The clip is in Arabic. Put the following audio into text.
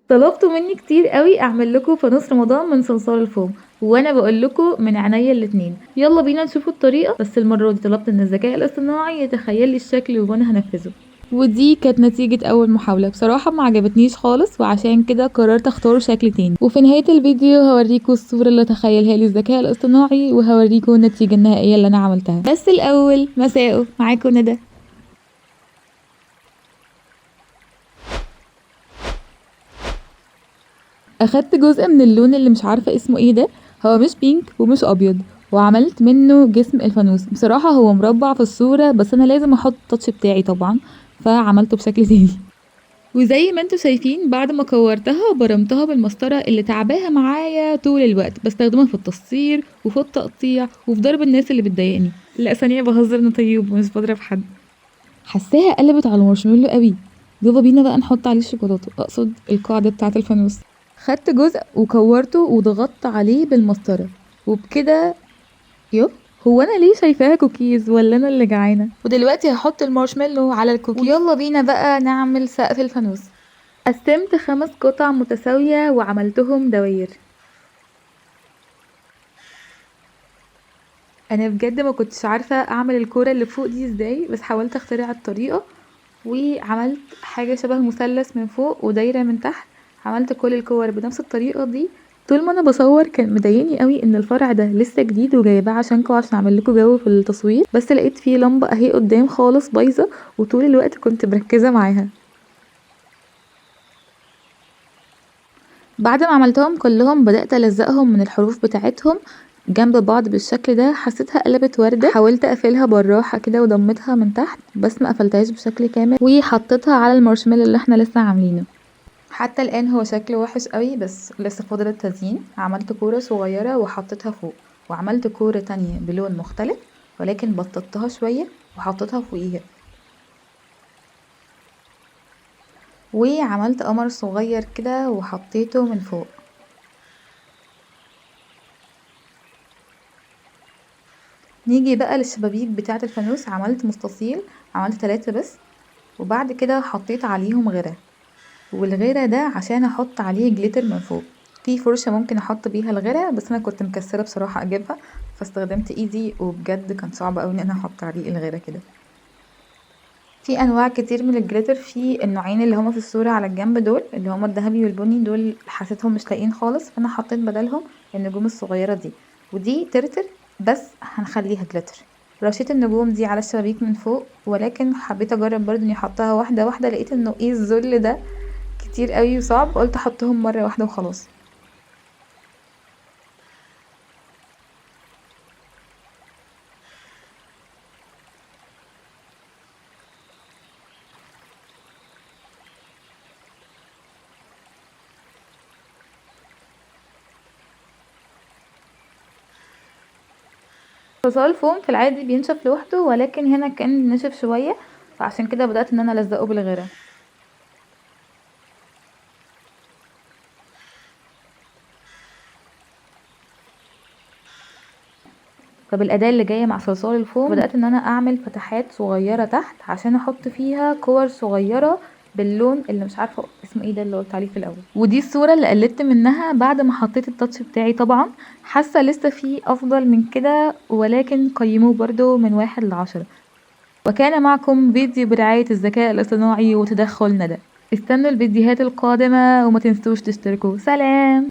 طلبتوا مني كتير قوي اعمل لكم فانوس رمضان من صلصال الفوم، وانا بقول لكم من عينيا الاتنين. يلا بينا نشوف الطريقه، بس المره دي طلبت ان الذكاء الاصطناعي يتخيل لي الشكل وانا هنفذه. ودي كانت نتيجة أول محاولة، بصراحة ما عجبتنيش خالص، وعشان كده قررت اختار شكل تاني. وفي نهاية الفيديو هوريكم الصورة اللي تخيلها لي الذكاء الاصطناعي، وهوريكم النتيجة النهائية اللي أنا عملتها. بس الأول مساء معاكم ندى. اخدت جزء من اللون اللي مش عارفة اسمه ايه ده، هو مش بينك ومش ابيض، وعملت منه جسم الفانوس. بصراحة هو مربع في الصورة، بس انا لازم احط التاتش بتاعي طبعا، فعملته بشكل تاني. وزي ما انتوا شايفين، بعد ما كورتها برمتها بالمسطرة اللي تعباها معايا طول الوقت، بستخدمها في التصوير وفي التقطيع وفي ضرب الناس اللي بتضايقني. لا ثانية، بهزر، انا طيب ومش بضرب حد. حساها قلبت على المارشميلو قوي. يلا بينا بقى نحط عليه الشوكولاتة، اقصد القاعدة بتاعة الفانوس. خدت جزء وكورته وضغطت عليه بالمسطرة، وبكده يب. هو انا ليه شايفاها كوكيز ولا انا اللي جعانه؟ ودلوقتي هحط المارشميلو على الكوكيز، ويلا بينا بقى نعمل سقف الفانوس. قسمت 5 قطع متساويه وعملتهم دواير. انا بجد ما كنتش عارفه اعمل الكوره اللي فوق دي ازاي، بس حاولت اخترع الطريقه وعملت حاجه شبه مثلث من فوق ودايره من تحت. عملت كل الكور بنفس الطريقه دي. طول ما انا بصور كان مضايقني قوي ان الفرع ده لسه جديد وجايباه عشانكم عشان اعمل لكم جو في التصوير، بس لقيت فيه لمبه اهي قدام خالص بايظه، وطول الوقت كنت مركزه معاها. بعد ما عملتهم كلهم بدأت ألزقهم من الحروف بتاعتهم جنب بعض بالشكل ده. حسيتها قلبت وردة، حاولت اقفلها بالراحة كده وضمتها من تحت، بس ما قفلتهاش بشكل كامل، وحطيتها على المارشميلو اللي احنا لسه عاملينه. حتى الآن هو شكله وحش قوي، بس لسه فاضل التزيين. عملت كورة صغيرة وحطيتها فوق، وعملت كورة تانية بلون مختلف ولكن بططتها شوية وحطيتها فوقيها، وعملت قمر صغير كده وحطيته من فوق. نيجي بقى للشبابيك بتاعة الفانوس. عملت مستطيل، عملت 3 بس، وبعد كده حطيت عليهم غيرة، والغيرة ده عشان احط عليه جليتر من فوق. في فرشة ممكن احط بيها الغيرة، بس انا كنت مكسرة بصراحة اجيبها، فاستخدمت ايدي، وبجد كان صعب اوي ان انا احط عليه الغيرة كده. في انواع كتير من الجليتر، في النوعين اللي هما في الصورة على الجنب دول اللي هما الذهبي والبني، دول حسيتهم مش لاقيين خالص، فانا حطيت بدلهم النجوم الصغيرة دي، ودي ترتر بس هنخليها جليتر. رشيت النجوم دي على الشبابيك من فوق، ولكن حبيت اجرب برضه اني احطها واحدة واحدة. لقيت انه ايه الذل ده كتير قوي وصعب، قلت احطهم مرة واحدة وخلاص. صلصال الفوم في العادي بينشف لوحده، ولكن هنا كان نشف شوية، فعشان كده بدأت ان انا الزقه بالغيرة. طب الأداة اللي جاية مع صلصال الفوم، بدأت ان انا اعمل فتحات صغيرة تحت عشان احط فيها كور صغيرة باللون اللي مش عارفة اسمه ايه ده اللي قلت عليه في الاول. ودي الصورة اللي قلدت منها بعد ما حطيت التاتش بتاعي. طبعا حاسة لسه في افضل من كده، ولكن قيموه برضو من 1 ل10. وكان معكم فيديو برعاية الذكاء الاصطناعي وتدخل ندى. استنوا الفيديوهات القادمة وما تنسوش تشتركوا. سلام.